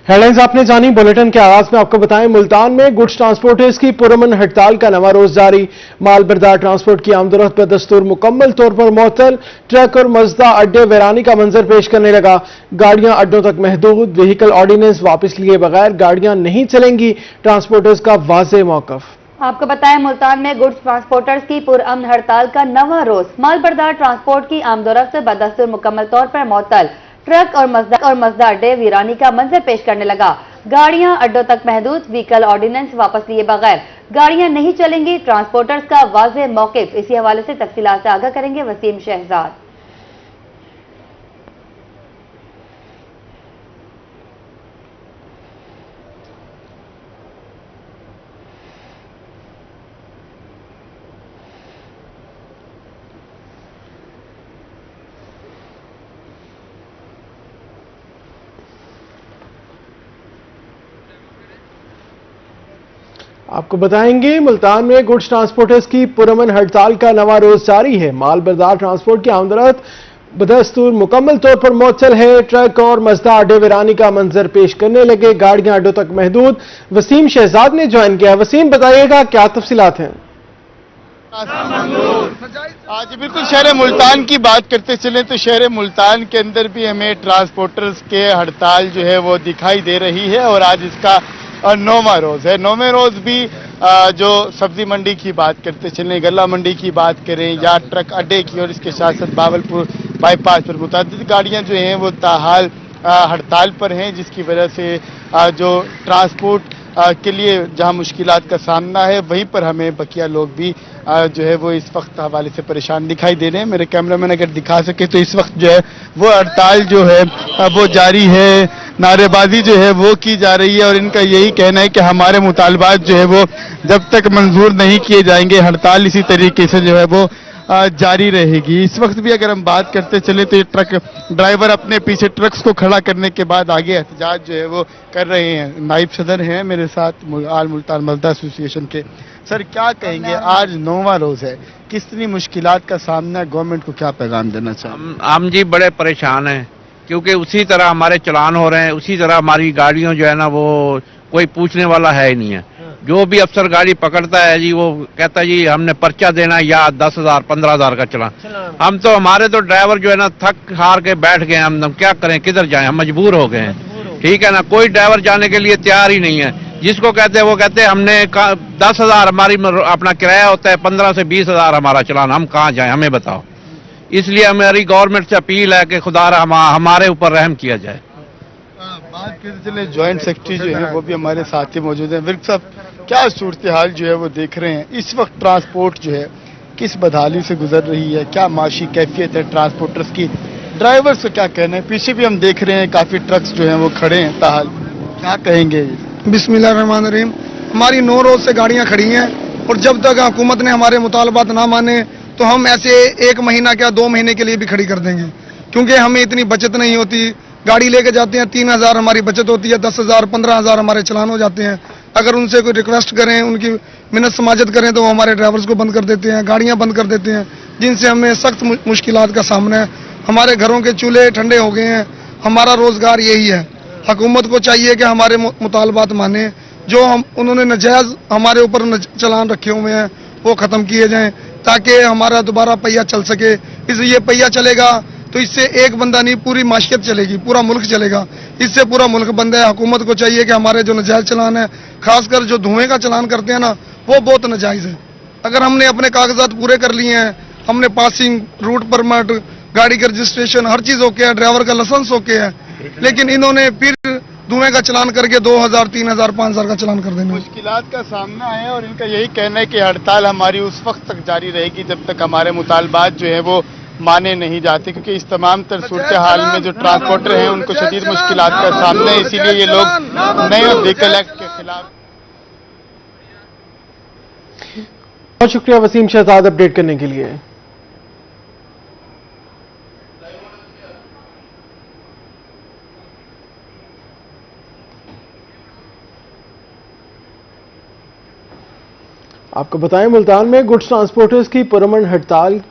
Headlines आपने जानी। Bulletin के आगाज में आपको बताएं, मुल्तान में गुड्स ट्रांसपोर्टर्स की पुरअमन हड़ताल का नवा रोज जारी। माल बरदार ट्रांसपोर्ट की आमदोरफ्त बदस्तूर मुकम्मल तौर पर मुअत्तल। ट्रक और मजदा अड्डे वीरानी का मंजर पेश करने लगा। गाड़ियां अड्डों तक महदूद। व्हीकल ऑर्डिनेंस वापस लिए बगैर गाड़ियां नहीं चलेंगी। ट्रांसपोर्टर्स का वाज़ेह मौक़िफ। आपको बताएं, मुल्तान में गुड्स ट्रांसपोर्टर्स की पुरअमन हड़ताल का नवा रोज। माल बरदार ट्रांसपोर्ट की आमदोरफ्त बदस्तूर मुकम्मल तौर पर मुअत्तल। ट्रक और मजदा अड्डे वीरानी का मंजर पेश करने लगा। गाड़ियां अड्डों तक महदूद। व्हीकल ऑर्डिनेंस वापस लिए बगैर गाड़ियां नहीं चलेंगी। ट्रांसपोर्टर्स का वाज़ेह मौक़िफ। इसी हवाले से तफसीलात से आगाह करेंगे वसीम शहजाद। आपको बताएंगे, मुल्तान में गुड्स ट्रांसपोर्टर्स की पुरअमन हड़ताल का नवा रोज जारी है। माल बरदार ट्रांसपोर्ट की आमदोरफ्त बदस्तूर मुकम्मल तौर पर मुअत्तल है। ट्रक और मजदा अड्डे वीरानी का मंजर पेश करने लगे। गाड़ियां अड्डों तक महदूद। वसीम शहजाद ने ज्वाइन किया। वसीम, बताइएगा क्या तफसीलात हैं। आज बिल्कुल शहर मुल्तान की बात करते चलें तो शहर मुल्तान के अंदर भी हमें ट्रांसपोर्टर्स के हड़ताल जो है वो दिखाई दे रही है और आज इसका 9वां रोज है। 9वें रोज भी जो सब्जी मंडी की बात करते चलें, गल्ला मंडी की बात करें या ट्रक अड्डे की, और इसके साथ साथ बावलपुर बाईपास पर मुतअद्दिद गाड़ियां जो हैं वो ताहाल हड़ताल पर हैं, जिसकी वजह से जो ट्रांसपोर्ट के लिए जहां मुश्किलात का सामना है, वहीं पर हमें बकिया लोग भी जो है वो इस वक्त हवाले से परेशान दिखाई दे रहे हैं। मेरे कैमरामैन अगर दिखा सके तो इस वक्त जो है वो हड़ताल जो है वो जारी है। नारेबाजी जो है वो की जा रही है और इनका यही कहना है कि हमारे मुतालबात जो है वो जब तक मंजूर नहीं किए जाएंगे, हड़ताल इसी तरीके से जो है वो जारी रहेगी। इस वक्त भी अगर हम बात करते चले तो ये ट्रक ड्राइवर अपने पीछे ट्रक्स को खड़ा करने के बाद आगे एहतजाज जो है वो कर रहे हैं। नाइब सदर हैं मेरे साथ आल मुल्तान मजदा एसोसिएशन के। सर, क्या कहेंगे, आज 9वां रोज है, कितनी मुश्किलात का सामना, गवर्नमेंट को क्या पैगाम देना चाहिए? हम जी बड़े परेशान हैं, क्योंकि उसी तरह हमारे चलान हो रहे हैं, उसी तरह हमारी गाड़ियों जो है ना वो कोई पूछने वाला है ही नहीं है। जो भी अफसर गाड़ी पकड़ता है जी वो कहता है जी हमने पर्चा देना या 10,000 15,000 का चलान। हम तो हमारे तो ड्राइवर जो है ना थक हार के बैठ गए। हम क्या करें, किधर जाएं, हम मजबूर हो गए हैं। ठीक है ना, कोई ड्राइवर जाने के लिए तैयार ही नहीं है। जिसको कहते हैं वो कहते हैं हमने 10,000 हमारी अपना किराया होता है, 15 से 20,000 हमारा चलान, हम कहाँ जाएं, हमें बताओ। इसलिए हमारी गवर्नमेंट से अपील है कि खुदा हमारे ऊपर रहम किया जाए। बात करते चले ज्वाइंट सेक्रेटरी जो है वो भी हमारे साथ ही मौजूद हैं। विर्क साहब, क्या सूरत हाल जो है वो देख रहे हैं इस वक्त? ट्रांसपोर्ट जो है किस बदहाली से गुजर रही है, क्या माशी कैफियत है ट्रांसपोर्टर्स की, ड्राइवर्स को क्या कहना है? पीछे भी हम देख रहे हैं काफी ट्रक्स जो हैं वो खड़े हैं ताहाल, क्या कहेंगे? बिस्मिल्लाहिर्रहमानिर्रहीम। हमारी 9 रोज से गाड़ियां खड़ी हैं और जब तक हुकूमत ने हमारे मुतालबात ना माने तो हम ऐसे 1 महीना क्या 2 महीने के लिए भी खड़ी कर देंगे, क्योंकि हमें इतनी बचत नहीं होती। गाड़ी लेके जाते हैं 3,000 हमारी बचत होती है, 10,000 15,000 हमारे चलान हो जाते हैं। अगर उनसे कोई रिक्वेस्ट करें, उनकी मिन्नत समाजत करें तो वो हमारे ड्राइवर्स को बंद कर देते हैं, गाड़ियां बंद कर देते हैं, जिनसे हमें सख्त मुश्किलात का सामना है। हमारे घरों के चूल्हे ठंडे हो गए हैं। हमारा रोजगार यही है। हुकूमत को चाहिए कि हमारे मुतालबात माने। जो उन्होंने नजायज हमारे ऊपर चलान रखे हुए हैं वो ख़त्म किए जाएँ, ताकि हमारा दोबारा पहिया चल सके। इसलिए पहिया चलेगा तो इससे एक बंदा नहीं, पूरी माशियत चलेगी, पूरा मुल्क चलेगा। इससे पूरा मुल्क बंद है। हुकूमत को चाहिए कि हमारे जो नजायज चलान है, खासकर जो धुएं का चलान करते हैं ना, वो बहुत नाजायज है। अगर हमने अपने कागजात पूरे कर लिए हैं, हमने पासिंग, रूट परमिट, गाड़ी का रजिस्ट्रेशन, हर चीज़ ओके है, ड्राइवर का लाइसेंस ओके है, लेकिन इन्होंने फिर धुएं का चलान करके 2,000 3,000 5,000 का चलान कर देना। मुश्किलात का सामना है और इनका यही कहना है कि हड़ताल हमारी उस वक्त तक जारी रहेगी जब तक हमारे मुतालबात जो है वो माने नहीं जाते, क्योंकि इस तमाम तर सूरत हाल में जो ट्रांसपोर्टर हैं उनको शदीद मुश्किलात का सामना है। इसीलिए ये लोग नए व्हीकल एक्ट के खिलाफ। बहुत शुक्रिया वसीम शहजाद अपडेट करने के लिए। आपको बताएं, मुल्तान में गुड्स ट्रांसपोर्टर्स की पुरअमन हड़ताल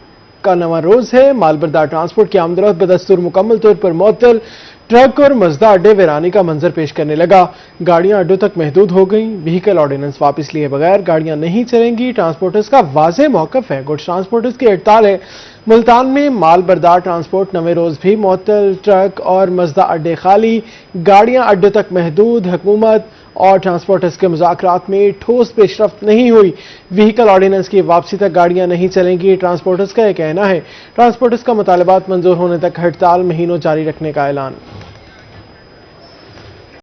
का नवा रोज है। मालबरदार ट्रांसपोर्ट की आमदरफ्त बदस्तूर मुकम्मल तौर पर मुअत्तल, ट्रक और मजदा अड्डे वीरानी का मंजर पेश करने लगा। गाड़ियां अड्डों तक महदूद हो गईं। व्हीकल ऑर्डिनेंस वापस लिए बगैर गाड़ियां नहीं चलेंगी। ट्रांसपोर्टर्स का वाज़ेह मौक़िफ़ है। गुड्स ट्रांसपोर्टर्स की हड़ताल है। मुल्तान में माल बरदार ट्रांसपोर्ट नवे रोज भी मुअत्तल, ट्रक और मजदा अड्डे खाली, गाड़ियां अड्डों तक महदूद। हुकूमत और ट्रांसपोर्टर्स के मुज़ाकरात में ठोस पेशरफ्त नहीं हुई। व्हीकल ऑर्डिनेंस की वापसी तक गाड़ियां नहीं चलेंगी। ट्रांसपोर्टर्स का यह कहना है। ट्रांसपोर्टर्स का मुतालबात मंजूर होने तक हड़ताल महीनों जारी रखने का ऐलान।